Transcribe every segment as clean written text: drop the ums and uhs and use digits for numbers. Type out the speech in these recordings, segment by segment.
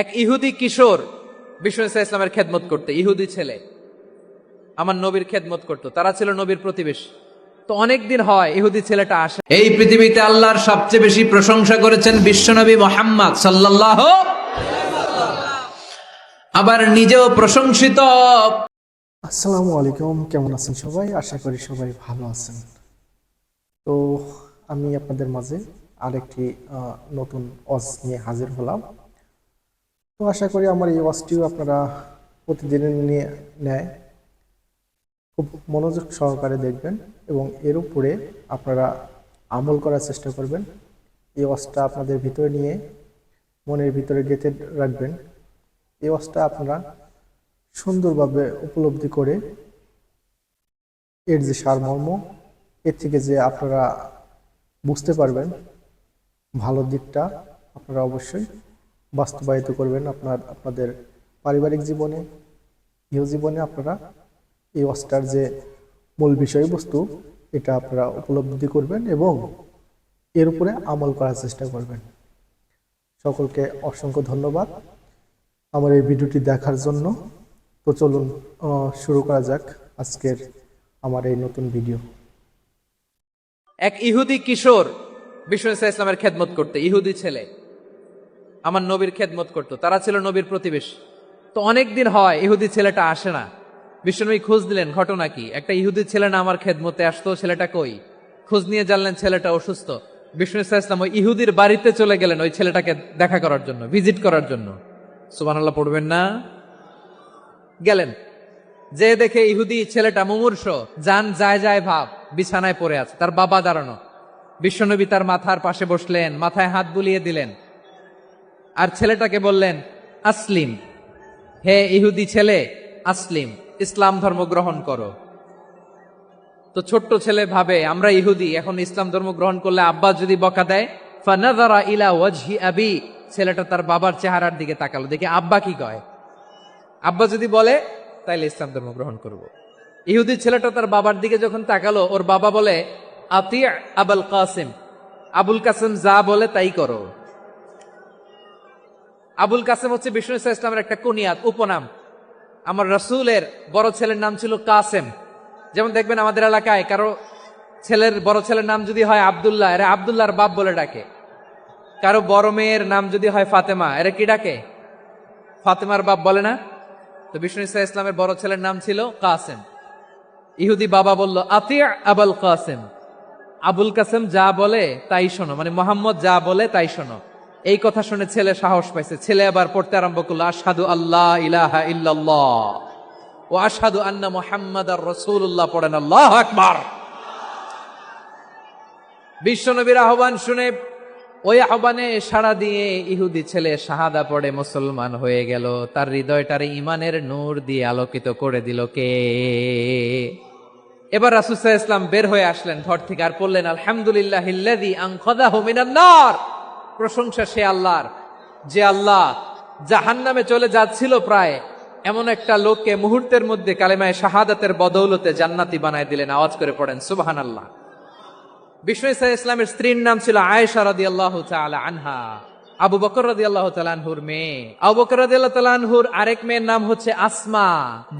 এক ইহুদি কিশোর বিষ্ণু ইসলামের খেদমত করতে, ইহুদি ছেলে আমার নবীর খেদমত করত, তারা ছিল নবীর প্রতিবেশী। তো অনেকদিন হয় ইহুদি ছেলেটা আসে। এই পৃথিবীতে আল্লাহর সবচেয়ে বেশি প্রশংসা করেছেন বিশ্বনবী মুহাম্মদ সাল্লাল্লাহু, আবার নিজেও প্রশংসিত। আসসালামু আলাইকুম, কেমন আছেন সবাই? আশা করি সবাই ভালো আছেন। তো আমি আপনাদের মাঝে আরেকটি নতুন ওয়াজ নিয়ে হাজির হলাম। তো আশা করি আমার এই ওয়াজটিও আপনারা প্রতিদিনের নিয়ে নেয় খুব মনোযোগ সহকারে দেখবেন এবং এর উপরে আপনারা আমল করার চেষ্টা করবেন। এই ওয়াজটা আপনাদের ভিতরে নিয়ে মনের ভিতরে গেঁথে রাখবেন। এই ওয়াজটা আপনারা সুন্দরভাবে উপলব্ধি করে এর যে সারমর্ম, এর থেকে যে আপনারা বুঝতে পারবেন ভালো দিকটা, আপনারা অবশ্যই বাস্তবায়িত করবেন আপনাদের পারিবারিক জীবনে, ইহ জীবনে। আপনারা এই ওয়াজটার যে মূল বিষয়বস্তু, এটা আপনারা উপলব্ধি করবেন এবং এর উপরে আমল করার চেষ্টা করবেন। সকলকে অসংখ্য ধন্যবাদ আমার এই ভিডিওটি দেখার জন্য। তো চলুন শুরু করা যাক আজকের আমার এই নতুন ভিডিও। এক ইহুদি কিশোর বিষ্ণু ইসলামের খেদমত করতে, ইহুদি ছেলে আমার নবীর খেদমত করত, তারা ছিল নবীর প্রতিবেশী। তো অনেকদিন হয় ইহুদি ছেলেটা আসে না। বিশ্বনবী খোঁজ দিলেন, ঘটনা কি? একটা ইহুদি ছেলে না আমার খেদমতে আসতো, ছেলেটা কই? খোঁজ নিয়ে জানলেন ছেলেটা অসুস্থ। বিষ্ণু ইসলাম ওই ইহুদির বাড়িতে চলে গেলেন ওই ছেলেটাকে দেখা করার জন্য, ভিজিট করার জন্য। সুবহানাল্লাহ পড়বেন না? গেলেন, যে দেখে ইহুদি ছেলেটা মুমূর্ষ, জান যায় যায় ভাব, বিছানায় পড়ে আছে, তার বাবা দাঁড়ানো। বিশ্বনবী তার মাথার পাশে বসলেন, মাথায় হাত বুলিয়ে দিলেন আর ছেলেটাকে বললেন, আসলিম, হে ইহুদি ছেলে, আসলিম, ইসলাম ধর্ম গ্রহণ করো। তো ছোট্ট ছেলে ভাবে আমরা ইহুদি, এখন ইসলাম ধর্ম গ্রহণ করলে আব্বা যদি বকা দেয়। ফানাযারা ইলা ওয়াজহি আবি, ছেলেটা তার বাবার চেহারার দিকে তাকালো, দেখে আব্বা কি কয়। আব্বা যদি বলে তাইলে ইসলাম ধর্ম গ্রহণ করব। ইহুদি ছেলেটা তার বাবার দিকে যখন তাকালো, ওর বাবা বলে, আতি আবুল কাসিম, আবুল কাসিম যা বলে তাই করো। আবুল কাসিম হচ্ছে বিষ্ণু ইসলামের একটা কুনিয়াত, উপনাম। আমার রাসূলের বড় ছেলের নাম ছিল কাসেম। যেমন দেখবেন আমাদের এলাকায় কারো ছেলের বড় ছেলের নাম যদি হয় আব্দুল্লাহ, এরা আব্দুল্লাহর বাপ বলে ডাকে। কারো বড় মেয়ের নাম যদি হয় ফাতেমা, এরা কি ডাকে? ফাতেমার বাপ বলে না? তো বিষ্ণু ইসলামের বড় ছেলের নাম ছিল কাসেম। ইহুদি বাবা বলল, আতি আবুল কাসেম, আবুল কাসেম যা বলে তাই শোনো, মানে মোহাম্মদ যা বলে তাই শোনো। এই কথা শুনে ছেলে সাহস পাইছে, ছেলে আবার পড়তে আরম্ভ করলো, আশহাদু আল্লাহ ইলাহা ইল্লাল্লাহ ও আশহাদু আন্না মুহাম্মাদার রাসূলুল্লাহ, পড়েন আল্লাহু আকবার। বিশ্বনবীর আহ্বান শুনে ওই আহ্বানে সাড়া দিয়ে ইহুদি ছেলে শাহাদা পড়ে মুসলমান হয়ে গেল। তার হৃদয়টারে ইমানের নূর দিয়ে আলোকিত করে দিল কে? এবার রাসূল সাল্লাল্লাহু আলাইহি ওয়াসাল্লাম বের হয়ে আসলেন ঘর থেকে আর বললেন, আলহামদুলিল্লাহিল্লাযী আনকাযাহু মিনান নার, প্রশংসা সে আল্লাহর যে আল্লাহ জাহান্নামে চলে যাচ্ছিল প্রায় এমন একটা লোককে মুহূর্তের মধ্যে কালেমায়ে শাহাদাতের বদৌলতে জান্নাতি বানায় দিলেন। আওয়াজ করে পড়েন সুবহানাল্লাহ। বিষ্ণু ইসলামের স্ত্রীর নাম ছিল আয়েশা রাদিয়াল্লাহু তাআলা আনহা, আবু বকর রাদিয়াল্লাহু তাআলা আনহুর মেয়ে। আবু বকর রাদিয়াল্লাহু তাআলা আনহুর আরেক মেয়ের নাম হচ্ছে আসমা।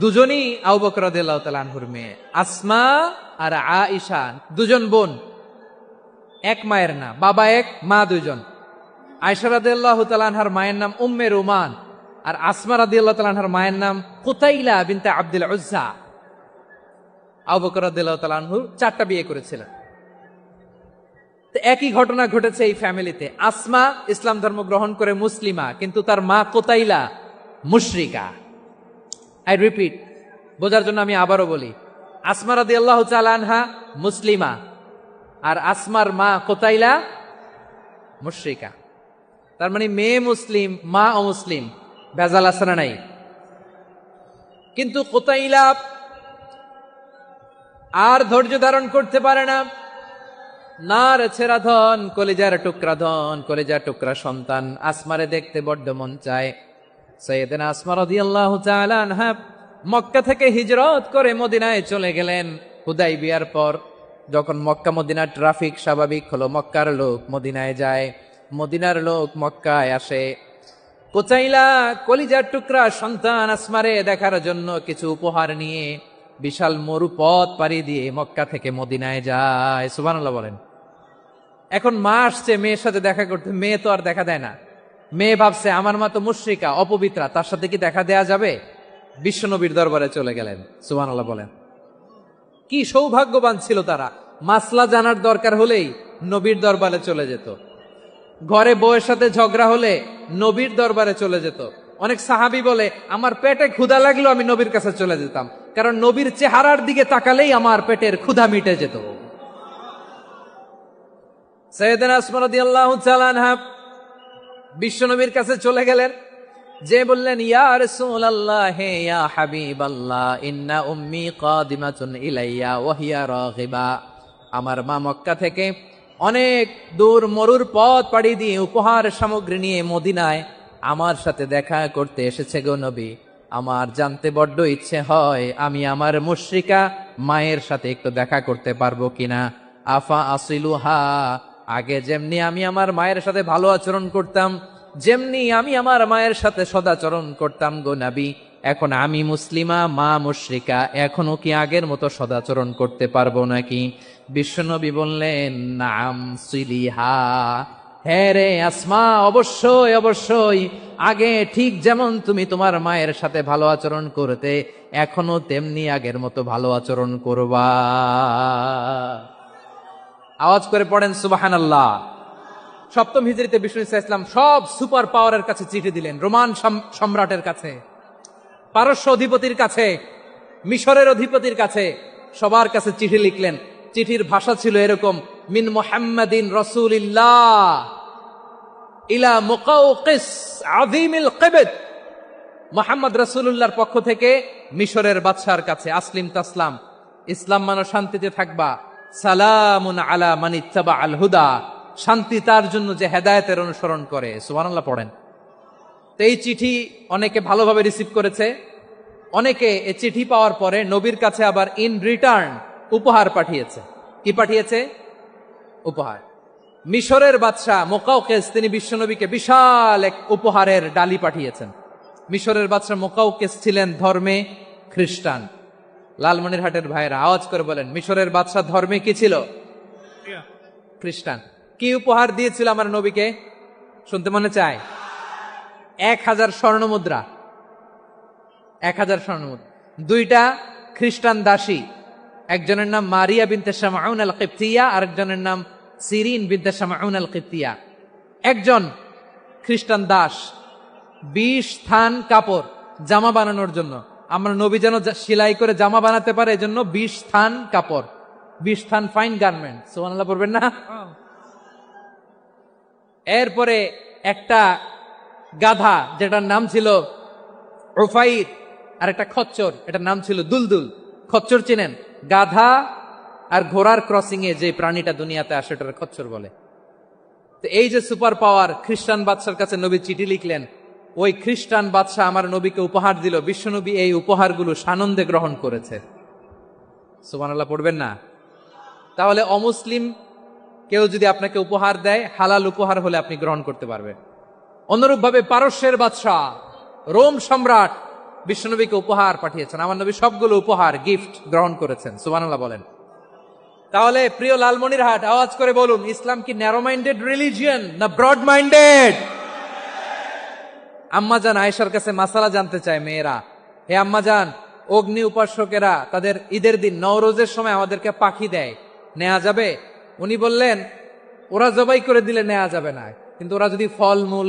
দুজনই আবু বকর রাদিয়াল্লাহু তাআলা আনহুর মেয়ে। আসমা আর আয়েশা দুজন বোন, এক মায়ের না, বাবা এক মা দুইজন। আয়েশা রাদিয়াল্লাহু তাআলা আনহার মায়ের নাম উম্মে রুমান আর আসমা রাদিয়াল্লাহু তাআলা আনহার মায়ের নাম কুতাইলা বিনতে আব্দুল উজ্জা। আবু বকর রাদিয়াল্লাহু তাআলা আনহু 4টা বিয়ে করেছিলেন। একই ঘটনা ঘটেছে এই ফ্যামিলিতে। আসমা ইসলাম ধর্ম গ্রহণ করে মুসলিমা, কিন্তু তার মা কোতাইলা মুশরিকা। আই রিপিট, বোঝার জন্য আমি আবারও বলি, আসমা রাদিয়াল্লাহু তাআলা আনহা মুসলিমা আর আসমার মা কোতাইলা মুশরিকা। তার মানে মেয়ে মুসলিম, মা অমুসলিম, ভেজাল আছে না নাই? কিন্তু কোতাইলা আর ধৈর্য ধারণ করতে পারে না। নার ছেড়া ধন, কলিজার টুকরা ধন, কলিজার টুকরা সন্তান আসমারে দেখতে বড্ড মন চায়। সাইয়েদনা আসমা রাদিয়াল্লাহু তাআলা আনহা মক্কা থেকে হিজরত করে মদিনায় চলে গেলেন। হুদাইবিয়ার পর যখন মক্কা মদিনার ট্রাফিক স্বাভাবিক হলো, মক্কার লোক মদিনায় যায়, মদিনার লোক মক্কায় আসে। কোচাইলা কলিজার টুকরা সন্তান আসমারে দেখার জন্য কিছু উপহার নিয়ে বিশাল মরুপথ পাড়ি দিয়ে মক্কা থেকে মদিনায় যায়। সুবহানাল্লাহ বলেন। এখন মা আসছে মেয়ের সাথে দেখা করতে, মেয়ে তো আর দেখা দেয় না। মেয়ে ভাবছে আমার মা তো মুশরিকা, অপবিত্রা, তার সাথে কি দেখা দেয়া যাবে? বিশ্বনবীর দরবারে চলে গেলেন। সুবহানাল্লাহ বলেন। কি সৌভাগ্যবান ছিল তারা, মাসলা জানার দরকার হলেই নবীর দরবারে চলে যেত। ঘরে বউয়ের সাথে ঝগড়া হলে নবীর দরবারে চলে যেত। অনেক সাহাবী বলে আমার পেটে ক্ষুধা লাগলো আমি নবীর কাছে চলে যেতাম, কারণ নবীর চেহারার দিকে তাকালেই আমার পেটের ক্ষুধা মিটে যেত। সাইয়েদনা উসমান রাদিয়াল্লাহু তাআলা আনহা বিশ্বনবীর কাছে চলে গেলেন, যে বললেন ইয়া রাসূলুল্লাহ, হে ইয়া হাবিবাল্লাহ, ইন্না উম্মি কাদিমাতুন ইলাইয়া ওয়া হিয়া রাগিবা। আমার মা মক্কা থেকে অনেক দূর মরুর পথ পাড়ি দিয়ে উপহার সামগ্রী নিয়ে মদিনায় আমার সাথে দেখা করতে এসেছে গো নবী। আমার জানতে বড্ড ইচ্ছে হয় আমি আমার মুশরিকা মায়ের সাথে একটু দেখা করতে পারবো কিনা। আফা আসিলুহা, আগে যেমনি আমি আমার মায়ের সাথে ভালো আচরণ করতাম, যেমনি আমি আমার মায়ের সাথে সদাচরণ করতাম গো নবী, এখন আমি মুসলিমা, মা মুশরিকা, এখনো কি আগের মতো সদাচরণ করতে পারবো নাকি? বিশ্বনবী বললেন নাম সিলিহা, হ্যাঁ রে আসমা, অবশ্যই অবশ্যই, আগে ঠিক যেমন তুমি তোমার মায়ের সাথে ভালো আচরণ করতে, এখনো তেমনি আগের মতো ভালো আচরণ করবা। আওয়াজ করে পড়েন সুবহানাল্লাহ। সপ্তম হিজরিতে বিষ্ণু ইসলাম সব সুপার পাওয়ারের কাছে চিঠি দিলেন। রোমান সম্রাটের কাছে, পারস্য অধিপতির কাছে, মিশরের অধিপতির কাছে, সবার কাছে চিঠি লিখলেন। চিঠির ভাষা ছিল এরকম, মিন মুহাম্মাদিন রাসূলিল্লাহ ইলা মুকাওকিস আযীমিল কিবত। মুহাম্মদ রাসূলুল্লাহর পক্ষ থেকে মিশরের বাদশার কাছে, আসলিম তাসলাম, ইসলাম মানো শান্তিতে থাকবা, সালামুন আলা মান ইত্তাবা আল হুদা, শান্তি তার জন্য যে হেদায়েতের অনুসরণ করে। সুবহানাল্লাহ পড়েন। তো এই চিঠি অনেকে ভালোভাবে রিসিভ করেছে, অনেকে এই চিঠি পাওয়ার পরে নবীর কাছে আবার ইন রিটার্ন উপহার পাঠিয়েছে। কি পাঠিয়েছে? উপহার। মিশরের বাদশাহ মুকাওকিস তিনি বিশ্বনবীকে বিশাল এক উপহারের ডালি পাঠিয়েছেন। মিশরের বাদশাহ মুকাওকিস ছিলেন ধর্মে খ্রিস্টান। লালমনিরহাটের ভাইরা আওয়াজ করে বলেন, মিশরের বাদশাহ ধর্মে কি ছিল? খ্রিস্টান। কি উপহার দিয়েছিল আমার নবীকে? শুনতে মনে চায়? 1000 স্বর্ণ মুদ্রা। 1000 স্বর্ণ মুদ্রা। 2টা খ্রিস্টান দাসী, একজনের নাম মারিয়া বিনতে শামউন আল কিবতিয়া, আরেকজনের নাম সিরিন বিনতে শামউন আল কিবতিয়া। একজন খ্রিস্টান দাস 20 থান কাপড় জামা বানানোর জন্য, আমরা নবী যেন সেলাই করে জামা বানাতে পারে এজন্য 20 থান কাপড়, 20 থান ফাইন গার্মেন্ট। সুবহানাল্লাহ পড়বেন না? এরপরে একটা গাধা যেটার নাম ছিল উফাইর, আর একটা খচ্চর, এটার নাম ছিল দুলদুল। খচ্চর চিনেন? গাধা আর ঘোড়ার ক্রসিং এ যে প্রাণীটা দুনিয়াতে আসে ওটার খচ্চর বলে। তো এই যে সুপার পাওয়ার খ্রিস্টান বাদশার কাছে নবী চিঠি লিখলেন, ওই খ্রিস্টান বাদশাহ আমার নবীকে উপহার দিল। বিশ্বনবী এই উপহারগুলো সানন্দে গ্রহণ করেছে। সুবহানাল্লাহ পড়বেন না? তাহলে অমুসলিম কেউ যদি আপনাকে উপহার দেয়, হালাল উপহার হলে আপনি গ্রহণ করতে পারবেন। অনুরূপভাবে পারস্যের বাদশাহ, রোম সম্রাট বিশ্বনবীকে উপহার পাঠিয়েছেন। আমার নবী সবগুলো উপহার, গিফট গ্রহণ করেছেন। সুবহানাল্লাহ বলেন। তাহলে প্রিয় লালমনিরহাট, আওয়াজ করে বলুন, ইসলাম কি ন্যারো মাইন্ডেড রিলিজিয়ন না ব্রড মাইন্ডেড? আম্মাজান আয়েশার কাছে মাসালা জানতে চায় মেয়েরা, হে আম্মাজান, অগ্নি উপাসকেরা তাদের ঈদের দিন নওরোজের সময় আমাদেরকে পাখি দেয়, নেওয়া যাবে? উনি বললেন ওরা জবাই করে দিলে নেওয়া যাবে না, কিন্তু ওরা যদি ফলমূল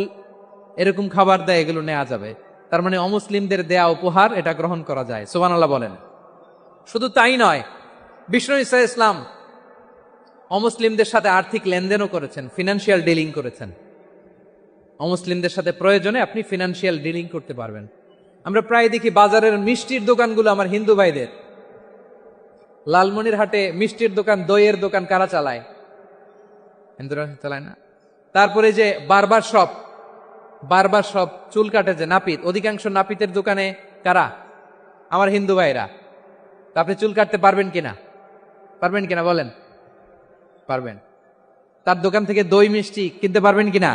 এরকম খাবার দেয় এগুলো নেওয়া যাবে। তার মানে অমুসলিমদের দেয়া উপহার এটা গ্রহণ করা যায়। সুবহানাল্লাহ বলেন। শুধু তাই নয়, বিষ্ণু ঈসা ইসলাম অমুসলিমদের সাথে আর্থিক লেনদেনও করেছেন, ফিনান্সিয়াল ডিলিং করেছেন। অমুসলিমদের সাথে প্রয়োজনে আপনি ফিনান্সিয়াল ডিলিং করতে পারবেন। আমরা প্রায় দেখি বাজারের মিষ্টির দোকানগুলো আমার হিন্দু ভাইদের। লালমনিরহাটে মিষ্টির দোকান, দইয়ের দোকান কারা চালায়? হিন্দুরা চালায় না? তারপরে যে বারবার শপ, চুল কাটে যে নাপিত, অধিকাংশ নাপিতের দোকানে কারা? আমার হিন্দু ভাইরা। তা আপনি চুল কাটতে পারবেন কিনা? পারবেন কিনা বলেন? পারবেন। তার দোকান থেকে দই মিষ্টি কিনতে পারবেন কিনা?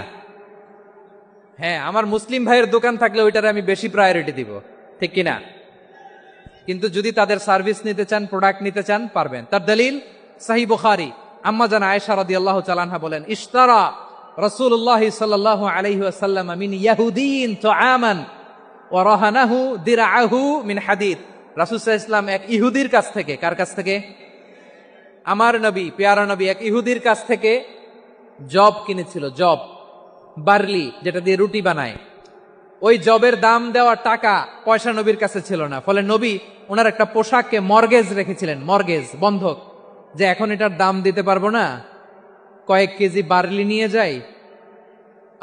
হ্যাঁ, আমার মুসলিম ভাইয়ের দোকান থাকলে ওইটারে আমি বেশি প্রায়োরিটি দিব, ঠিক কিনা? কিন্তু যদি তাদের সার্ভিস নিতে চান, প্রোডাক্ট নিতে চান, পারবেন। তার দলিল সহিহ বুখারী, আম্মা জান আয়েশা রাদিয়াল্লাহু তাআলা আনহা বলেন, ইশতারা রাসূলুল্লাহ সাল্লাল্লাহু আলাইহি ওয়াসাল্লাম মিন ইয়াহুদিয়িন তুআমান ওয়া রাহানাহু দিরআহু মিন হাদিদ। রাসূল সাল্লাল্লাহু আলাইহি ওয়াসাল্লাম এক ইহুদির কাছ থেকে, কার কাছ থেকে? আমার নবী, পেয়ারা নবী এক ইহুদির কাছ থেকে জব কিনেছিল, জব, বার্লি, যেটা দিয়ে রুটি বানায়। ওই জবের দাম দেওয়া টাকা পয়সা নবীর কাছে ছিল না, ফলে নবী ওনার একটা পোশাককে মর্গেজ রেখেছিলেন, মর্গেজ, বন্ধক, যে এখন এটার দাম দিতে পারবো না, কয়েক কেজি বার্লি নিয়ে যাই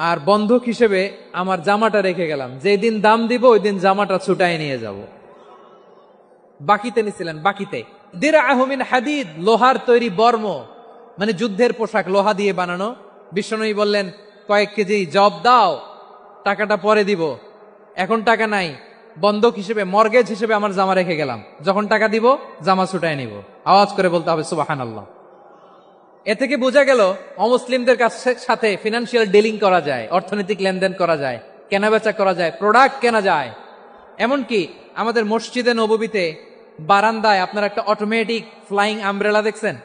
আর বন্ধক হিসেবে আমার জামাটা রেখে গেলাম, যেদিন দাম দিব ওই দিন জামাটা ছুটাই নিয়ে যাব। বাকিতে নিছিলেন, বাকিতে। দিরআহু মিন হাদিদ, লোহার তৈরি বর্ম, মানে যুদ্ধের পোশাক, লোহা দিয়ে বানানো। বিশ্বনবী বললেন, কয়েক কেজি জব দাও, টাকাটা পরে দিব, এখন টাকা নাই, বন্ধক হিসেবে, মর্গেজ হিসেবে আমার জামা রেখে গেলাম, যখন টাকা দিব জামা ছুটায় নিব। আওয়াজ করে বলতে হবে সুবহানাল্লাহ। এ থেকে বোঝা গেল অমুসলিমদের সাথে ফিনান্সিয়াল ডিলিং করা যায়, অর্থনৈতিক লেনদেন করা যায়, কেনাবেচা করা যায়, প্রোডাক্ট কেনা যায়। এমনকি আমাদের মসজিদে নববীতে বারান্দায় আপনারা একটা অটোমেটিক ফ্লাইং আমব্রেলা দেখছেন?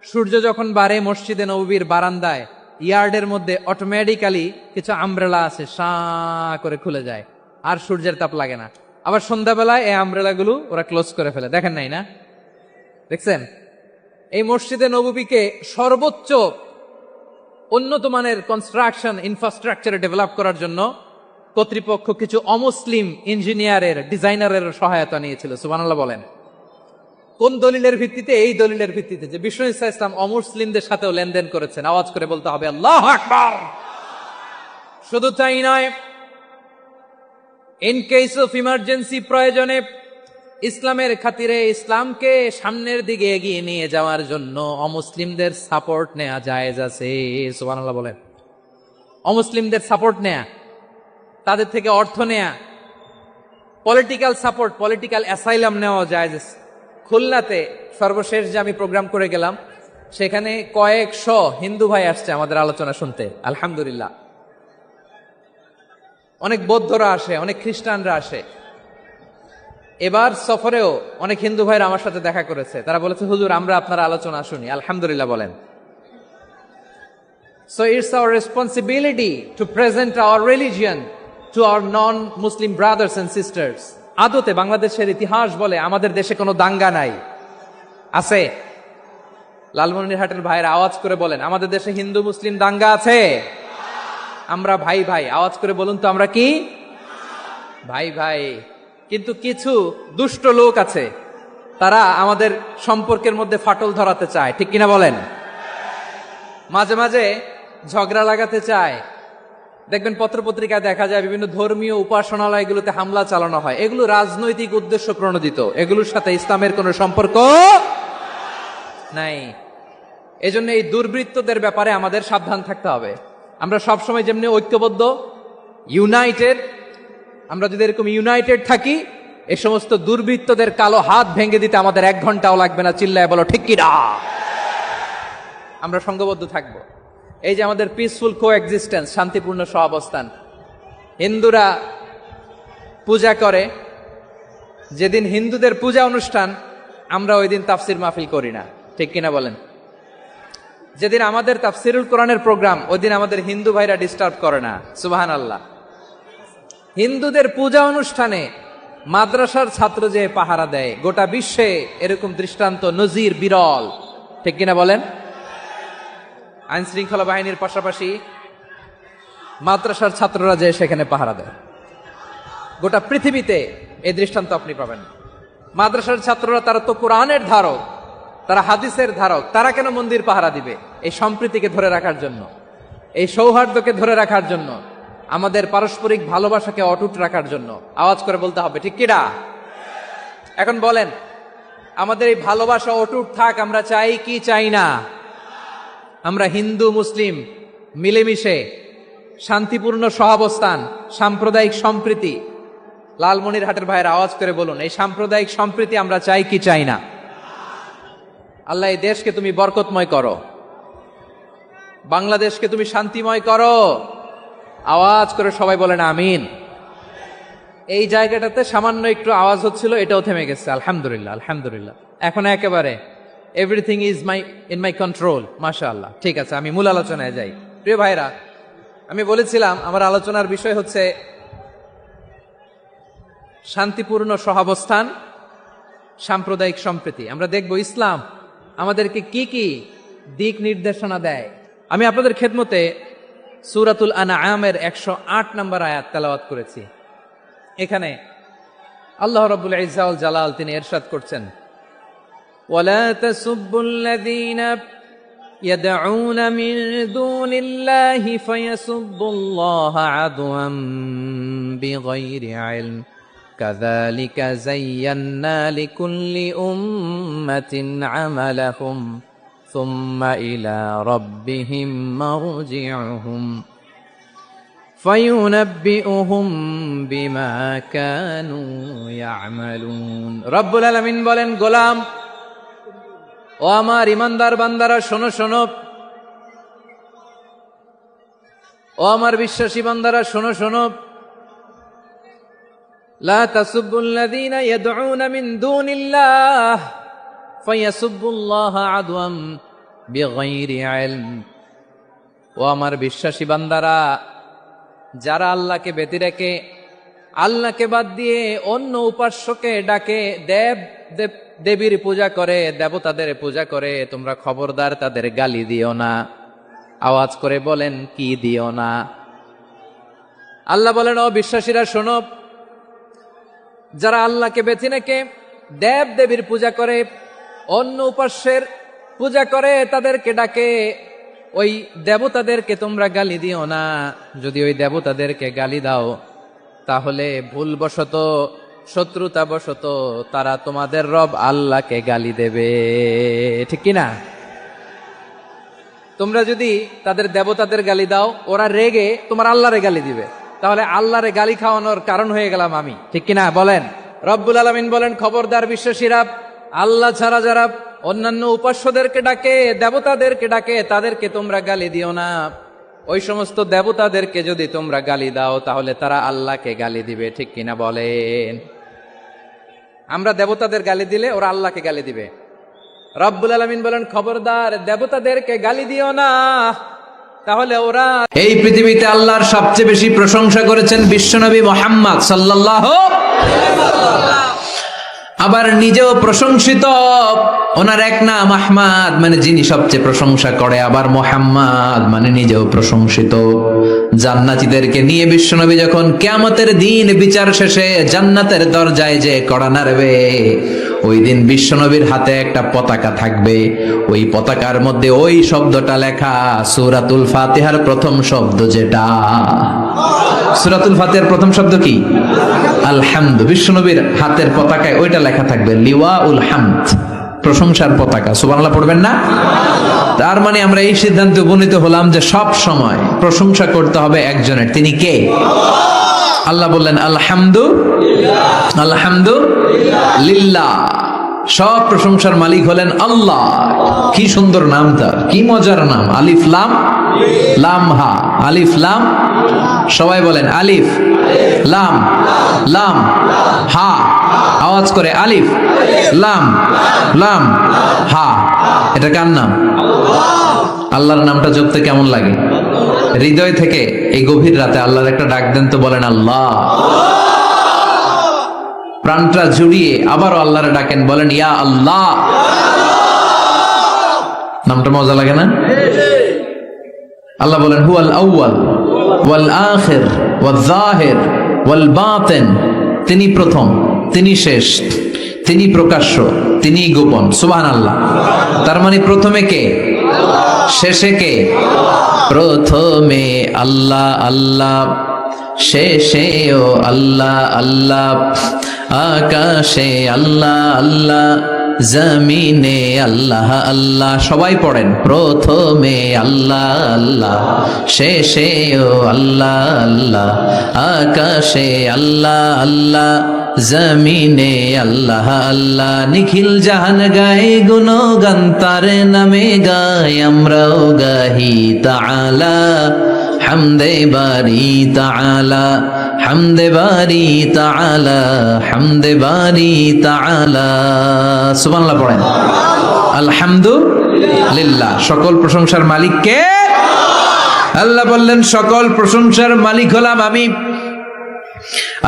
সূর্য যখন বাড়ে মসজিদে নববীর বারান্দায় ইয়ার্ডের মধ্যে অটোমেটিক্যালি কিছু আমব্রেলা আছে, সাঁ করে খুলে যায়, আর সূর্যের তাপ লাগে না। আবার সন্ধ্যাবেলায় এই আমব্রেলাগুলো ওরা ক্লোজ করে ফেলে, দেখেন নাই না? দেখছেন? এই মসজিদে নববীকে সর্বোচ্চ উন্নত মানের কনস্ট্রাকশন ইনফ্রাস্ট্রাকচারে ডেভেলপ করার জন্য কর্তৃপক্ষ কিছু অমুসলিম ইঞ্জিনিয়ারের, ডিজাইনারের সহায়তা নিয়েছিল। সুবহানাল্লাহ বলেন। কোন দলিলের ভিত্তিতে? এই দলিলের ভিত্তিতে যে বিষ্ণু ঈসা ইসলাম অমুসলিমদের সাথেও লেনদেন করেছেন। আওয়াজ করে বলতে হবে আল্লাহু আকবার। শুধু তাই নয়, ইন কেস অফ ইমার্জেন্সি, প্রয়োজনে ইসলামের খাতিরে, ইসলামকে সামনের দিকে এগিয়ে নিয়ে যাওয়ার জন্য অমুসলিমদের সাপোর্ট নেওয়া জায়েজ আছে। সুবহানাল্লাহ বলেন। অমুসলিমদের সাপোর্ট নেয়া, তাদের থেকে অর্থ নেয়া, পলিটিক্যাল সাপোর্ট, পলিটিক্যাল অ্যাসাইলাম নেওয়া জায়েজ আছে। খুলনাতে সর্বশেষ যে আমি প্রোগ্রাম করে গেলাম, সেখানে কয়েকশো হিন্দু ভাই আসছে আমাদের আলোচনা শুনতে, আলহামদুলিল্লাহ। অনেক বৌদ্ধরা আসে, অনেক খ্রিস্টানরা আসে। এবার সফরেও অনেক হিন্দু ভাইরা আমার সাথে দেখা করেছে, তারা বলেছে, হুজুর আমরা আপনার আলোচনা শুনি, আলহামদুলিল্লাহ বলেন। So it's our responsibility to present our religion to our non-Muslim brothers and sisters. আদতে বাংলাদেশের ইতিহাস বলে আমাদের দেশে কোনো দাঙ্গা নাই, আছে? লালমনিরহাটের ভাইয়েরা আওয়াজ করে বলেন, আমাদের দেশে হিন্দু মুসলিম দাঙ্গা আছে? আমরা ভাই ভাই, আওয়াজ করে বলুন তো, আমরা কি ভাই ভাই? কিন্তু কিছু দুষ্ট লোক আছে, তারা আমাদের সম্পর্কের মধ্যে ফাটল ধরাতে চায়, ঠিক কিনা বলেন? মাঝে মাঝে ঝগড়া লাগাতে চায়। দেখবেন পত্রপত্রিকায় দেখা যায় বিভিন্ন ধর্মীয় উপাসনালয়গুলোতে হামলা চালানো হয়, এগুলো রাজনৈতিক উদ্দেশ্য প্রণোদিত, এগুলোর সাথে ইসলামের কোনো সম্পর্ক নাই। এজন্য এই দুর্বৃত্তদের ব্যাপারে আমাদের সাবধান থাকতে হবে। আমরা সবসময় যেমনি ঐক্যবদ্ধ, ইউনাইটেড, আমরা যদি এরকম ইউনাইটেড থাকি, এই সমস্ত দুর্বৃত্তদের কালো হাত ভেঙে দিতে আমাদের 1 ঘন্টাও লাগবে না। চিল্লায় বলো ঠিক কিনা? আমরা সংঘবদ্ধ থাকবো। এই যে আমাদের পিসফুল কোএক্সিস্টেন্স, শান্তিপূর্ণ সহাবস্থান। হিন্দুরা পূজা করে, যেদিন হিন্দুদের পূজা অনুষ্ঠান, আমরা ওই দিন তাফসির মাহফিল করি না, ঠিক কিনা বলেন? যেদিন আমাদের তাফসিরুল কোরআনের প্রোগ্রাম, ওই দিন আমাদের হিন্দু ভাইরা ডিস্টার্ব করে না। সুবহানাল্লাহ। হিন্দুদের পূজা অনুষ্ঠানে মাদ্রাসার ছাত্র যে পাহারা দেয়, গোটা বিশ্বে এরকম দৃষ্টান্ত, নজির বিরল, ঠিক কিনা বলেন? আইন শৃঙ্খলা বাহিনীর পাশাপাশি মাদ্রাসার ছাত্ররা যে সেখানে পাহারা দেয়, গোটা পৃথিবীতে এই দৃষ্টান্ত আপনি পাবেন। মাদ্রাসার ছাত্ররা, তারা তো কোরআনের ধারক, তারা হাদিসের ধারক, তারা কেন মন্দির পাহারা দিবে? এই সম্প্রীতিকে ধরে রাখার জন্য, এই সৌহার্দ্যকে ধরে রাখার জন্য, আমাদের পারস্পরিক ভালোবাসাকে অটুট রাখার জন্য। আওয়াজ করে বলতে হবে ঠিক কিনা? এখন বলেন, আমাদের এই ভালোবাসা অটুট থাক, আমরা চাই কি চাই না? আমরা হিন্দু মুসলিম মিলেমিশে শান্তিপূর্ণ সহাবস্থান, সাম্প্রদায়িক সম্প্রীতি। লালমনিরহাটের ভাইয়ের আওয়াজ করে বলুন, এই সাম্প্রদায়িক সম্প্রীতি আমরা চাই কি চাই না? আল্লাহ এই দেশকে তুমি বরকতময় করো, বাংলাদেশকে তুমি শান্তিময় করো। আওয়াজ করে সবাই বলেন আমিন। এই জায়গাটাতে সামান্য একটু আওয়াজ হচ্ছিল, এটাও থেমে গেছে। আলহামদুলিল্লাহ, আলহামদুলিল্লাহ। এখন একেবারে everything is in my control. মাশাআল্লাহ। ঠিক আছে, আমি মূল আলোচনায় যাই। প্রিয় ভাইরা, আমি বলেছিলাম আমার আলোচনার বিষয় হচ্ছে শান্তিপূর্ণ সহাবস্থান, সাম্প্রদায়িক সম্প্রীতি। আমরা দেখব ইসলাম আমাদেরকে কি কি দিক নির্দেশনা দেয়। আমি আপনাদের খেদমতে সূরাতুল আনআমের 108 নম্বর আয়াত তেলাওয়াত করেছি। এখানে আল্লাহ রাব্বুল ইজ্জা ওয়াল জালাল তিনি ইরশাদ করছেন, ওয়ালা তাসুব্বুল্লাযীনা ইয়াদউনা মিন দুনিল্লাহি ফায়াসুব্বুল্লাহা আদওয়াম বিগাইরি ইলম কাযালিকা যায়্যান্না লিকুল্লি উম্মাতিন আমালাহুম সুম্মা ইলা রাব্বিহিম মারজিউহুম ফায়ুনাব্বিউহুম বিমা কানু ইয়ামালুন। রব্বুল আলামিন বলেন, গোলাম ও আমার ইমানদার বান্দারা শোনো শোনো, ও আমার বিশ্বাসী বান্দারা শোনো শোনো, লা তাসুব্বুল্লাযীনা ইয়াদউনা মিন দুনিল্লাহ ফায়াসুব্বুল্লাহা আদওয়াম বিগাইরি ইলম। ও আমার বিশ্বাসী বান্দারা, যারা আল্লাহকে ব্যতি রেখে, আল্লাহকে বাদ দিয়ে অন্য উপাস্যকে ডাকে, দেবীর পূজা করে, দেবতাদের পূজা করে, তোমরা খবরদার তাদের গালি দিও না। আওয়াজ করে বলেন, কি দিও না? আল্লাহ বলেন, ও বিশ্বাসীরা শোনো, যারা আল্লাহকে বেছে রেখে দেবীর পূজা করে, অন্য উপাস্যের পূজা করে, তাদেরকে ডাকে, ওই দেবতাদেরকে তোমরা গালি দিও না। যদি ওই দেবতাদেরকে গালি দাও, তাহলে ভুলবশত, শত্রুতাবশত তারা তোমাদের রব আল্লাহকে গালি দেবে। ঠিক কিনা? তোমরা যদি তাদের দেবতাদের গালি দাও, ওরা রেগে তোমার আল্লাহরে গালি দিবে, তাহলে আল্লাহরে গালি খাওয়ানোর কারণ হয়ে গেলাম আমি। ঠিক কিনা বলেন? রব্বুল আলামিন বলেন, খবরদার বিশ্বাসীরা, আল্লাহ ছাড়া যারা অন্যান্য উপাস্যদেরকে ডাকে, দেবতাদেরকে ডাকে, তাদেরকে তোমরা গালি দিও না। ওই সমস্ত দেবতাদেরকে যদি তোমরা গালি দাও, তাহলে তারা আল্লাহকে গালি দিবে। ঠিক কিনা বলেন? আমরা দেবতাদের গালি দিলে ওরা আল্লাহকে গালি দিবে। রব্বুল আলামিন বলেন, খবরদার দেবতাদেরকে গালি দিও না, তাহলে ওরা। এই পৃথিবীতে আল্লাহর সবচেয়ে বেশি প্রশংসা করেছেন বিশ্বনবী মুহাম্মদ সাল্লাল্লাহু আলাইহি ওয়াসাল্লাম। আবার নিজেও প্রশংসিত। ওনার এক নাম আহমদ, মানে যিনি সবচেয়ে প্রশংসা করে। আবার মুহাম্মদ মানে নিজেও প্রশংসিত। জান্নাতীদেরকে নিয়ে বিশ্বনবী যখন কিয়ামতের দিন বিচার শেষে জান্নাতের দরজায় যে কড়া নাড়বে, ওই দিন বিশ্বনবীর হাতে একটা পতাকা থাকবে। ওই পতাকার মধ্যে ওই শব্দটা লেখা, সূরাতুল ফাতিহার প্রথম শব্দ যেটা। সূরাতুল ফাতিহার প্রথম শব্দ কি? আলহামদু। বিশ্বনবীর হাতের পতাকায় ওইটা লেখা থাকবে, লিওয়াউল হামদ, প্রশংসার পতাকা। সুবহানাল্লাহ পড়বেন না? তার মানে আমরা এই সিদ্ধান্তে উপনীত হলাম যে সব সময় প্রশংসা করতে হবে একজনের। তিনি কে? আল্লাহ বললেন, আলহামদু আলহামদু লিল্লাহ। সব প্রশংসার মালিক হলেন আল্লাহ। কি সুন্দর নাম তার, কি মজার নাম। আলিফ লাম লাম হা, আলিফ লাম। সবাই বলেন, আলিফ লাম লাম হা। আওয়াজ করে, আলিফ লাম লাম হা। এটা কার নাম? আল্লাহর নামটা জপতে কেমন লাগে? হৃদয় থেকে এই গভীর রাতে আল্লাহর একটা ডাক দেন তো, বলেন আল্লাহ। প্রাণটা জুড়িয়ে আবারও আল্লাহরে ডাকেন, বলেন ইয়া আল্লাহ। নামটা মজা লাগে না? আল্লাহ বলেন, হুয়াল আউয়াল ওয়াল আখির ওয়াল যাহির ওয়াল বাতিন। তিনি প্রথম, তিনি শেষ, তিনি প্রকাশ্য, তিনি গোপন। সুবহানাল্লাহ। তার মানে প্রথমে কে, শেষে কে? প্রথমে আল্লাহ আল্লাহ, শেষেও আল্লাহ আল্লাহ, আকাশে আল্লাহ আল্লাহ, জমিনে আল্লাহ আল্লাহ। সবাই পড়েন, প্রথমে আল্লাহ আল্লাহ, শেষেও আল্লাহ আল্লাহ, আকাশে আল্লাহ আল্লাহ, জমিনে আল্লাহ আল্লাহ। নিখিল জাহান গায়ে গুণগান, তার নামে গাই আমরাও গাহি তাআলা হামদে বারি তাআলা, হামদে বারি তাআলা, হামদে বারি তাআলা। সুবহানাল্লাহ পড়েন। আলহামদুলিল্লাহ, সকল প্রশংসার মালিক কে? আল্লাহ বললেন সকল প্রশংসার মালিক হলাম আমি,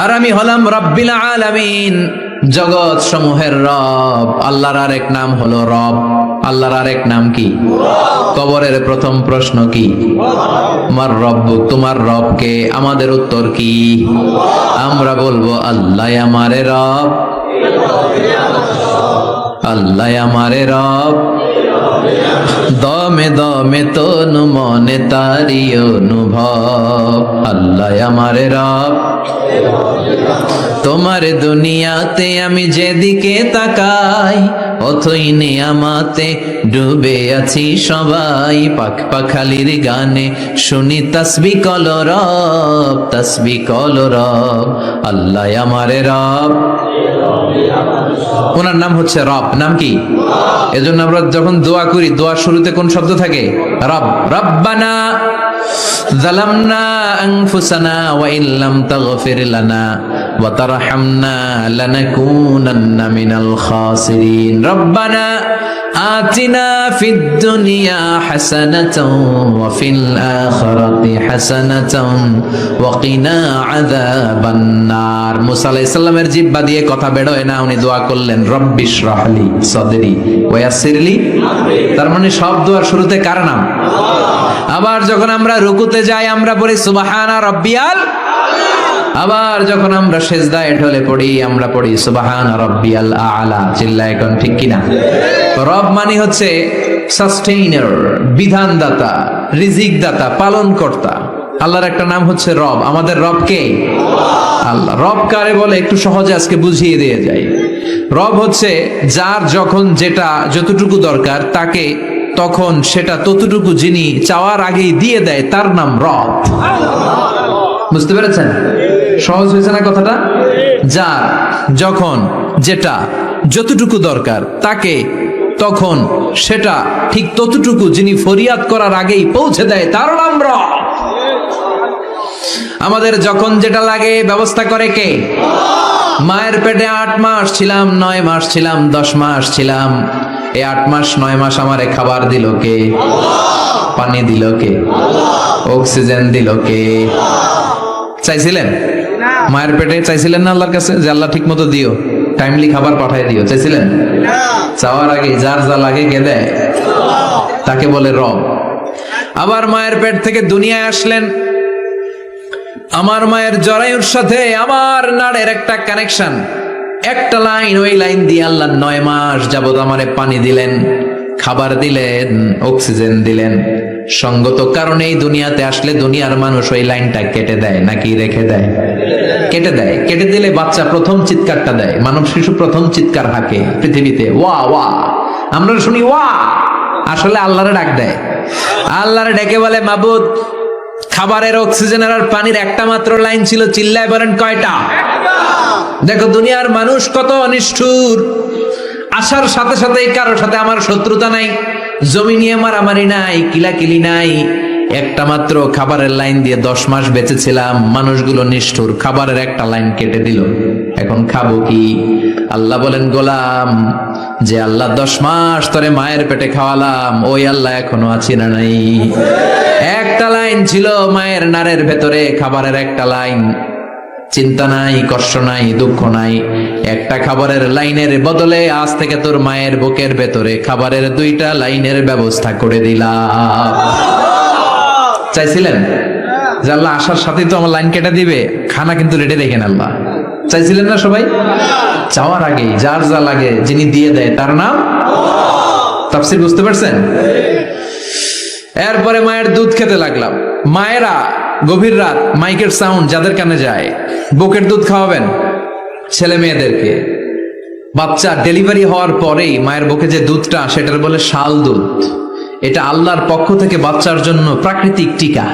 আর আমি হলাম রব্বিল আলামিন, জগৎ সমূহের রব। আল্লাহর আরেক নাম হলো রব। আল্লাহর আরেক নাম কি? কবরের প্রথম প্রশ্ন কি? আমার রব, তোমার রব কে? আমাদের উত্তর কি? আমরা বলবো আল্লাহ আমারে রব, আল্লাহ আমারে রব, দমে দমে তনু মনে তারি অনুভব। আল্লাহ আমারে রব, তোমার দুনিয়াতে আমি যেদিকে তাকাই অথই নিয়ামাতে ডুবে আছি সবাই। পাখ পাখালির গানে শুনি তাসবিহ কলরব, তাসবিহ কলরব। আল্লাহ আমারে রব, ওনার নাম হচ্ছে রব। নাম কি? এজন্য আমরা যখন দোয়া করি, দোয়ার শুরুতে কোন শব্দ থাকে? রব। রব্বানা যালামনা আনফুসানা ওয়া ইল্লাম তাগফির লানা ওয়া তারহামনা লানাকুনান্না মিনাল খাসিরিন। রব্বানা আতিনা ফিদ দুনিয়া হাসানাতাও ওয়া ফিল আখিরাতি হাসানাতাও ওয়া কিনা আযাবান নার। মুসা আলাইহিস সালামের জিহ্বা দিয়ে কথা বের হয় না, উনি দোয়া করলেন রব্বিশ রাহলি সাদরি ওয়া ইয়াসসিরলি আমরি। তার মানে সব দোয়ার শুরুতে কার নাম? আবার যখন আমরা রুকুতে যাই আমরা পড়ি সুবহানা রাব্বিয়াল। আবার যখন আমরা সিজদায় ঢলে পড়ি আমরা পড়ি সুবহানা রাব্বিয়াল আ'লা। চিল্লায় কোন ঠিক কিনা? রব মানে হচ্ছে সাস্টেইনার, বিধানদাতা, রিজিক দাতা, পালন কর্তা। আল্লাহর একটা নাম হচ্ছে রব। আমাদের রব কে? আল্লাহ। রব কারে বলে একটু সহজে আজকে বুঝিয়ে দিয়ে যাই। রব হচ্ছে যার যখন যেটা যতটুকু দরকার তাকে তখন সেটা ততটুকু যিনি চাওয়ার আগেই দিয়ে দেয়, তার নাম রব। বুঝতে পেরেছেন? সহজ হয়েছে না কথাটা? যার যখন যেটা যতটুকু দরকার তাকে তখন সেটা ঠিক ততটুকু যিনি ফরিয়াদ করার আগেই পৌঁছে দেয়, তার নাম রব। আমাদের যখন যেটা লাগে ব্যবস্থা করে কে? মায়ের পেটে 8 মাস ছিলাম, 9 মাস ছিলাম, 10 মাস ছিলাম। এই 8 মাস 9 মাস আমারে খাবার দিল কে? পানি দিল কে? অক্সিজেন দিল কে? চাইছিলেন? মায়ের পেটে চাইছিলেন না আল্লাহর কাছে যে আল্লাহ ঠিক মতো দিও, টাইমলি খাবার পাঠায় দিও? চাইছিলেন? চাওয়ার আগে যার যা লাগে কে দেয়? তাকে বলে রব। আবার মায়ের পেট থেকে দুনিয়ায় আসলেন। আমার মায়ের জরায়ুর সাথে আমার নাড়ের একটা কানেকশন, একটা লাইন, ওই লাইন দিয়ে আল্লাহ 9 মাস যাবত আমারে পানি দিলেন, খাবার দিলেন, অক্সিজেন দিলেন। সঙ্গত কারণেই দুনিয়াতে আসলে দুনিয়ার মানুষ ওই লাইনটা কেটে দেয় নাকি রেখে দেয়? কেটে দেয়। কেটে দিলে বাচ্চা প্রথম চিৎকারটা দেয়, মানব শিশু প্রথম চিৎকার হাঁকে পৃথিবীতে, ওয়া ওয়া। আমরা শুনি ওয়া, আসলে আল্লাহরে ডাক দেয়। আল্লাহরে ডেকে বলে মাবুদ, খাবারের, অক্সিজেনের আর পানির একটা মাত্র লাইন ছিল, চিল্লায় বলেন কয়টা? দেখো দুনিয়ার মানুষ কত অনিষ্ঠুর। আসার সাথে সাথে কারোর সাথে আমার শত্রুতা নাই, জমি নিয়ে মারামারি নাই, কিলাকিলি নাই। একটা মাত্র খাবারের লাইন দিয়ে 10 মাস বেঁচেছিলাম। মানুষগুলো নিষ্ঠুর, খাবারের একটা লাইন কেটে দিল, এখন খাবো কি? আল্লাহ বলেন গোলাম, যে আল্লাহ 10 মাস ধরে মায়ের পেটে খাওয়ালাম, ওই আল্লাহ এখনো আছি না নাই? একটা লাইন ছিল মায়ের নাড়ের ভেতরে, খাবারের একটা লাইন। চিন্তা নাই, কষ্ট নাই, দুঃখ নাই। একটা খাবারের লাইনের বদলে আজ থেকে তোর মায়ের বুকের ভেতরে খাবারের 2টা লাইনের ব্যবস্থা করে দিলাম। চাইছিলেন যে আল্লাহ আসার সাথেই তো আমার লাইন কেটে দিবে, খানা কিন্তু রেডি রেখেন আল্লাহ? চাইছিলেন না সবাই? চাওয়ার আগে যার যা লাগে যিনি দিয়ে দেয় তার নাম। তাফসীর বুঝতে পারছেন? এরপরে মায়ের দুধ খেতে লাগলাম। মায়েরা গভীর রাত মাইকের সাউন্ড যাদের কানে যায়, বুকের দুধ খাওয়াবেন ছেলে মেয়েদেরকে। বাচ্চা ডেলিভারি হওয়ার পরেই মায়ের বুকে যে দুধটা, সেটার বলে শাল দুধ। এটা আল্লাহর পক্ষ থেকে বাচ্চার জন্য প্রাকৃতিক টিকা।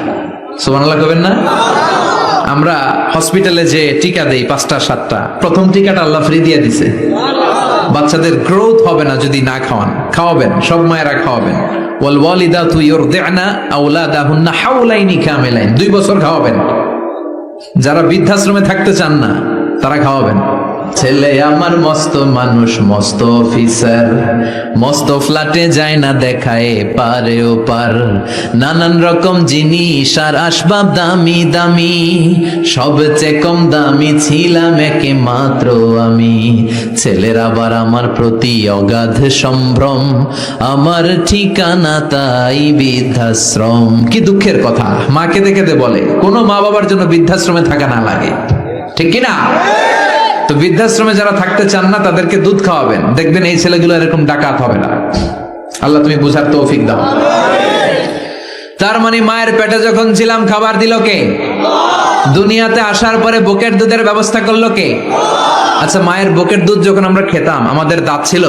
সুবহানাল্লাহ কবেন না? আমরা হসপিটালে যে টিকা দেই 5টা 7টা, প্রথম টিকাটা আল্লাহ ফ্রি দিয়ে দিছে। বাচ্চাদের গ্রোথ হবে না যদি না খাওয়ান, খাওয়াবেন, সব মায়েরা খাওয়াবেন। ওয়াল ওয়ালিদাতু ইউরদি'না আওলাদাহুন্না হাওলাইনি কামিলাইন, 2 বছর খাওয়াবেন। যারা বৃদ্ধাশ্রমে থাকতে চান না তারা খাওয়াবেন। ছেলে আমার মস্ত মানুষ, মস্ত অফিসার, মস্ত ফ্ল্যাটে যায় না দেখায় পারে ও পার, নানান রকম জিনিস আর আসবাব দামি দামি, সবচেয়ে কম দামি ছিলাম একে মাত্র আমি। ছেলের আবার আমার প্রতি অগাধ সম্ভ্রম, আমার ঠিকানা তাই বৃদ্ধাশ্রম। কি দুঃখের কথা, মা কেঁদে কেঁদে বলে কোনো মা বাবার জন্য বৃদ্ধাশ্রমে থাকা না লাগে, ঠিক কিনা? তো বৃদ্ধাশ্রমে যারা থাকতে চান না তাদেরকে দুধ খাওয়াবেন, দেখবেন এই ছেলেগুলো এরকম ডাকাত হবে না। আল্লাহ তুমি বুঝার তৌফিক দাও। তার মানে মায়ের পেটে যখন ছিলাম খাবার দিল কে? দুনিয়াতে আসার পরে বুকের দুধের ব্যবস্থা করলো কে? আচ্ছা, মায়ের বুকের দুধ যখন আমরা খেতাম আমাদের দাঁত ছিল?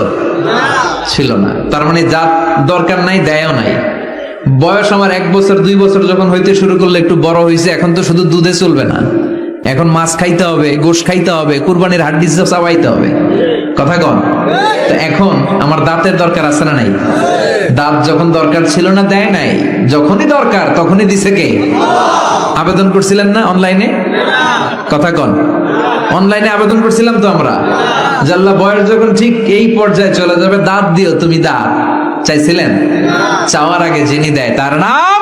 ছিল না। তার মানে দাঁত দরকার নাই, দেয়ও নাই। বয়স আমার 1 বছর 2 বছর যখন হইতে শুরু করলো, একটু বড় হয়েছে, এখন তো শুধু দুধে চলবে না, এখন মাছ খাইতে হবে, গোশ খাইতে হবে, কুরবানির হাড্ডি চাবাইতে হবে, কথা কন। তো এখন আমার দাঁতের দরকার আছে না নাই? দাঁত যখন দরকার ছিল না দেয় নাই, যখনই দরকার তখনই দিছে কে? আবেদন করছিলেন না অনলাইনে? কথা কন, অনলাইনে আবেদন করছিলাম তো আমরা, জাল্লা বয়স যখন ঠিক এই পর্যায়ে চলে যাবে দাঁত দিও তুমি, দাঁত চাইছিলেন? চাওয়ার আগে যিনি দেয় তার নাম।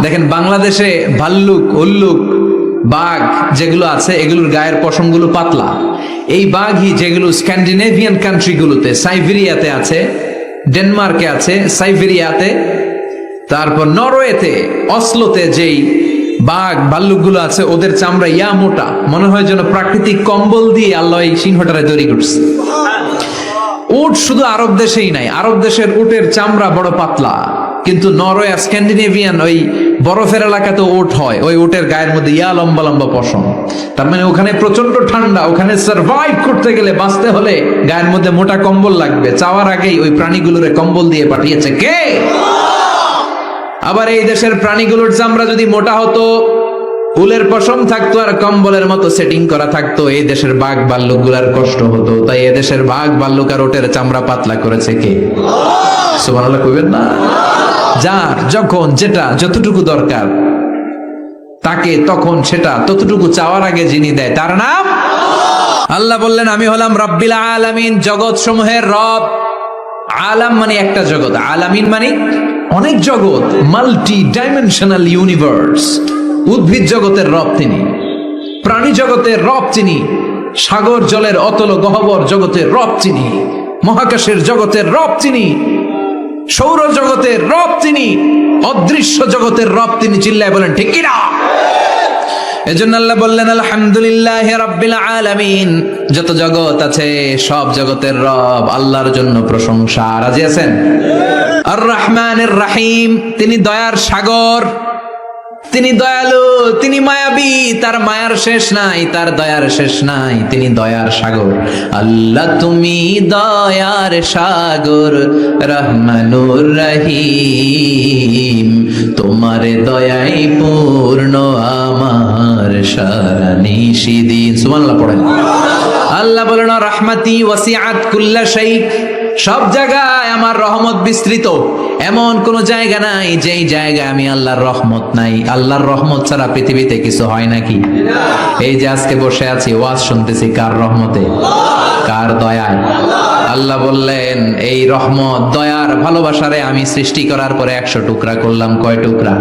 দেখেন বাংলাদেশে ভাল্লুক, উল্লুক, বাঘ যেগুলো আছে এগুলোর গায়ের পশমগুলো পাতলা। এই বাঘই যেগুলো স্ক্যান্ডিনেভিয়ান কান্ট্রিগুলোতে, সাইবেরিয়াতে আছে, ডেনমার্কে আছে, সাইবেরিয়াতে, তারপর নরওয়েতে, অসলোতে যেই বাঘ ভাল্লুকগুলো আছে ওদের চামড়া ইয়া মোটা, মনে হয় যেন প্রাকৃতিক কম্বল দিয়ে আল্লাহ এই সিংহটারে তৈরি করছে। উট শুধু আরব দেশেই নাই, আরব দেশের উটের চামড়া বড় পাতলা, কিন্তু নরওয়ে আর স্ক্যান্ডিনেভিয়ান ওই বরফের এলাকাতে উট হয়, ওই উটের গায়ের মধ্যে ইয়া লম্বা লম্বা পশম। তার মানে ওখানে প্রচন্ড ঠান্ডা, ওখানে সার্ভাইভ করতে গেলে, বাঁচতে হলে গায়ের মধ্যে মোটা কম্বল লাগবে। চাওয়ার আগেই ওই প্রাণীগুলোরে কম্বল দিয়ে পাঠিয়েছে কে? আবার এই দেশের প্রাণীগুলোর চামড়া যদি মোটা হতো, উলের পশম থাকতো আর কম্বলের মতো সেটিং করা থাকতো, এই দেশের বাঘ ভাল্লুক গুলার কষ্ট হতো। তাই এদেশের বাঘ ভাল্লুক আর ওটের চামড়া পাতলা করেছে কে? সুবহানাল্লাহ কইবেন না? যার যখন যেটা যতটুকু দরকার তাকে তখন সেটা ততটুকু চাওয়ার আগে যিনি দেয় তার নাম আল্লাহ। বললেন আমি হলাম রব্বিল আলামিন, জগৎ সমূহের রব। আলাম মানে একটা জগৎ, আলামিন মানে অনেক জগৎ, মাল্টি ডাইমেনশনাল ইউনিভার্স। উদ্ভিদ জগতের রব তিনি, প্রাণী জগতের রব তিনি, সাগর জলের অতল গহ্বর জগতের রব তিনি, মহাকাশের জগতের রব তিনি, সৌর জগতের রব তিনি, অদৃশ্য জগতের রব তিনি। চিল্লায় বলেন ঠিক কিনা? এজন্য আল্লাহ বললেন আলহামদুলিল্লাহ রাব্বিল আলামিন, যত জগৎ আছে সব জগতের রব আল্লাহর জন্য প্রশংসা। রাজি আছেন? আর রহমানির রহিম, তিনি দয়ার সাগর, তিনি দয়ালু, তিনি মায়াবী, তার মায়ার শেষ নাই, তার দয়ার শেষ নাই, তিনি দয়ার সাগর। আল্লাহ তুমি দয়ার সাগর, রহমানুর রহিম, তোমার দয়াই পূর্ণ আমার সারা নিশিদিন। সুবহানাল্লাহ পড়েন। আল্লাহ বলেন রাহমাতি ওয়াসিআত কুল্লা শাই, সব জায়গায় আমার রহমত বিস্তৃত, এমন কোন জায়গা নাই যেই জায়গায় আমি আল্লাহর রহমত নাই। আল্লাহর রহমত ছাড়া পৃথিবীতে কিছু হয় নাকি? এই যে আজকে বসে আছি ওয়াজ শুনতেছি, কার রহমতে? কার দয়ায়? আল্লাহ বললেন এই রহমত, দয়ার, ভালোবাসারে আমি সৃষ্টি করার পরে 100 টুকরা করলাম। কয় টুকরা?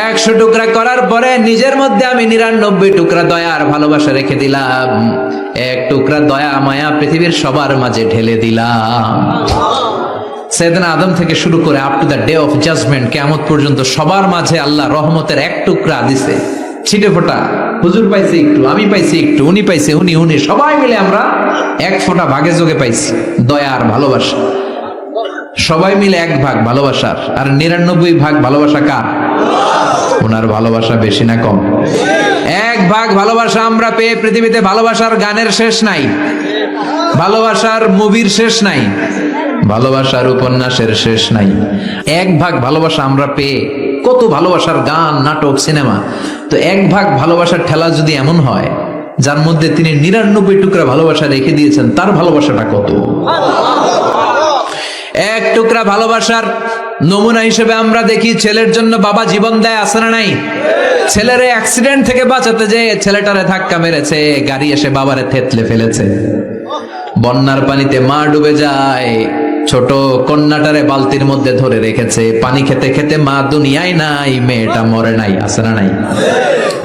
100 টুকরা করার পরে নিজের মধ্যে আমি 99 টুকরা দয়ার ভালোবাসা রেখে দিলাম। 1 টুকরা দয়া মায়া পৃথিবীর সবার মাঝে ঢেলে দিলাম। সাইয়েদনা আদম থেকে শুরু করে up to the day of judgement, কিয়ামত পর্যন্ত সবার মাঝে আল্লাহ রহমতের 1 টুকরা দিছে, ছিটে ফোঁটা। হুজুর পাইছে একটু, আমি পাইছি একটু, উনি পাইছে, উনি, সবাই মিলে আমরা 1 ফোঁটা ভাগে যোগে পাইছি দয়ার ভালোবাসা। সবাই মিলে 1 ভাগ ভালোবাসার, আর 99 ভাগ ভালোবাসা কার? ওনার ভালোবাসা বেশি না কম? 1 ভাগ ভালোবাসা আমরা পেয়ে পৃথিবীতে ভালোবাসার গানের শেষ নাই, ভালোবাসার মুভির শেষ নাই, ভালোবাসার উপন্যাসের শেষ নাই। 1 ভাগ ভালোবাসা আমরা পেয়ে কত ভালোবাসার গান, নাটক, সিনেমা। তো 1 ভাগ ভালোবাসার ঠেলা যদি এমন হয় যার মধ্যে তিনি 99 টুকরা ভালোবাসা রেখে দিয়েছেন, তার ভালোবাসাটা কত? 1 টুকরা টুকরা ভালোবাসার নমুনা হিসেবে আমরা দেখি ছেলের জন্য বাবা জীবন দেয়, আছে না নাই? ছেলের অ্যাক্সিডেন্ট থেকে বাঁচাতে যে ছেলেটারে ধাক্কা মেরেছে, গাড়ি এসে বাবারে থেতলে ফেলেছে। বন্যার পানিতে মা ডুবে যায়, ছোট কন্যাটারে বালতির মধ্যে ধরে রেখেছে, পানি খেতে খেতে মা দুনিয়ায় নাই, মেয়েটা মরে নাই, আছে না নাই?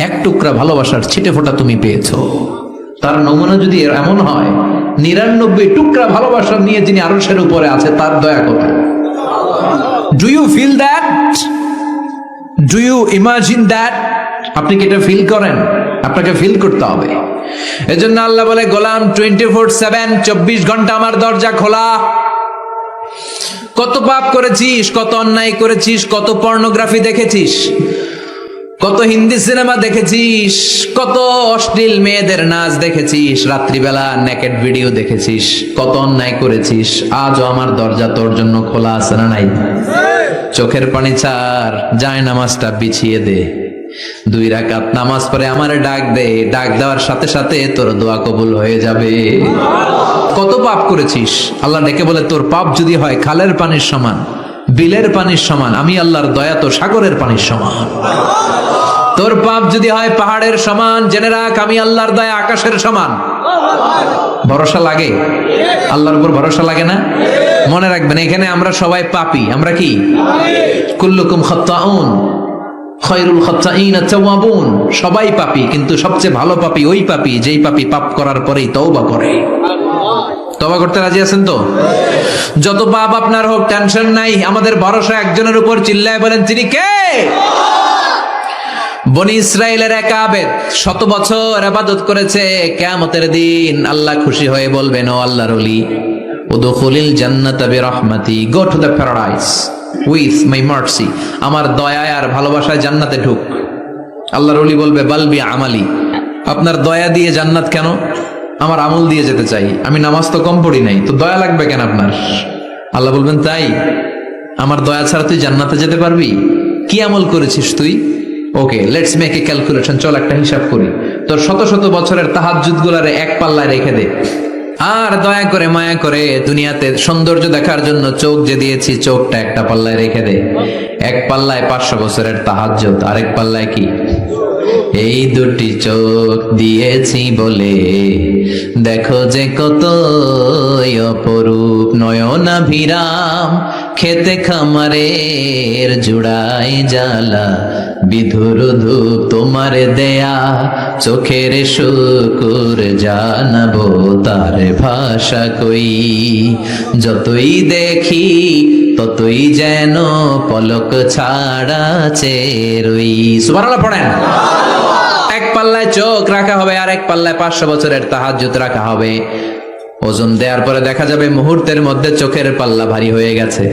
এক টুকরা ভালোবাসার ছিটে ফোঁটা তুমি পেয়েছো। তার নমুনা যদি এমন হয়, 99 টুকরা ভালোবাসা নিয়ে যিনি আরশের উপরে আছে, তার দয়া কোথায়? Do you feel that? Do you imagine that? আপনি কি এটা ফিল করেন? আপনাকে ফিল করতে হবে। এজন্য আল্লাহ বলে, গোলাম 24/7, 24 ঘন্টা আমার দরজা খোলা। কত পাপ করেছিস, কত অন্যায় করেছিস, কত পর্নোগ্রাফি দেখেছিস, কত হিন্দি সিনেমা দেখেছিস, কত অশ্লীল মেয়েদের নাচ দেখেছিস, রাত্রিবেলা নেকেড ভিডিও দেখেছিস, কত অন্যায় করেছিস, আজও আমার দরজা তোর জন্য খোলা আছে না নাই? চোখের পানি ছাড়, যায় নামাজটা বিছিয়ে দে, 2 রাকাত নামাজ পড়ে আমারে ডাক দে, ডাক দেওয়ার সাথে সাথে তোর দোয়া কবুল হয়ে যাবে। কত পাপ করেছিস, আল্লাহ ডেকে বলে, তোর পাপ যদি হয় খালের পানির সমান, বিলের পানির সমান, আমি আল্লাহর দয়া তো সাগরের পানির সমান। তোর পাপ যদি হয় পাহাড়ের সমান, জেনে রাখ আমি আল্লাহর দয়া আকাশের সমান। ভরসা লাগে? আল্লাহর উপর ভরসা লাগে না? মনে রাখবেন, এখানে আমরা সবাই পাপী। আমরা কি? কুল্লুকুম খাত্তাউন খায়রুল খাত্তাইন আত-তাওয়াবুন। সবাই পাপী, কিন্তু সবচেয়ে ভালো পাপী ওই পাপী যেই পাপী পাপ করার পরেই তওবা করে। তওবা করতে রাজি আছেন তো? যত পাপ আপনার হোক, টেনশন নাই, আমাদের ভরসা একজনের উপর। চিল্লায় বলেন, তিনি কে? বনি ইসরাইলের এক আবেদ 100 বছর ইবাদত করেছে। কিয়ামতের দিন আল্লাহ খুশি হয়ে বলবেন, ও আল্লাহর ওলি, উদখুলিল জান্নাতা বিরহমাতি, go to the paradise with my mercy. আমার দয়া আর ভালোবাসায় জান্নাতে ঢুক। আল্লাহর ওলি বলবে, বালবি আমালি, আপনার দয়া দিয়ে জান্নাত কেন? আমার আমল দিয়ে যেতে চাই, আমি নামাজ তো কম পড়ি নাই, তো দয়া লাগবে কেন আপনার? আল্লাহ বলবেন, তাই? আমার দয়া ছাড়া তুই জান্নাতে যেতে পারবি? কি আমল করেছিস তুই? ওকে, লেটস মেক এ ক্যালকুলেশন, চল একটা হিসাব করি। তোর শত শত বছরের তাহাজ্জুদ গুলারে এক পাল্লায় রেখে দে, আর দয়া করে মায়া করে দুনিয়াতে সৌন্দর্য দেখার জন্য চোখ যে দিয়েছি, চোখটা একটা পাল্লায় রেখে দে। এক পাল্লায় 500 বছরের তাহাজ্জুদ, আরেক পাল্লায় কি? এই দুটি চোখ দিয়েছি বলে দেখো যে কত অপরূপ, নয়নাভিরাম খেতে খামারের জুড়াই জ্বালা, বিধুর ধূপ তোমার দেয়া চোখের শুকুর জানাবো তার ভাষা কই, যতই দেখি ততই যেন পলক ছাড়া চেরই। সুবহানাল্লাহ পড়েন। এক পাল্লায় চোখ রাখা হবে, আর এক পাল্লায় 500 বছরের তাহাজ্জুদ রাখা হবে। ওজন দেওয়ার পরে দেখা যাবে মুহূর্তের মধ্যে চোখের পাল্লা ভারী হয়ে গেছে।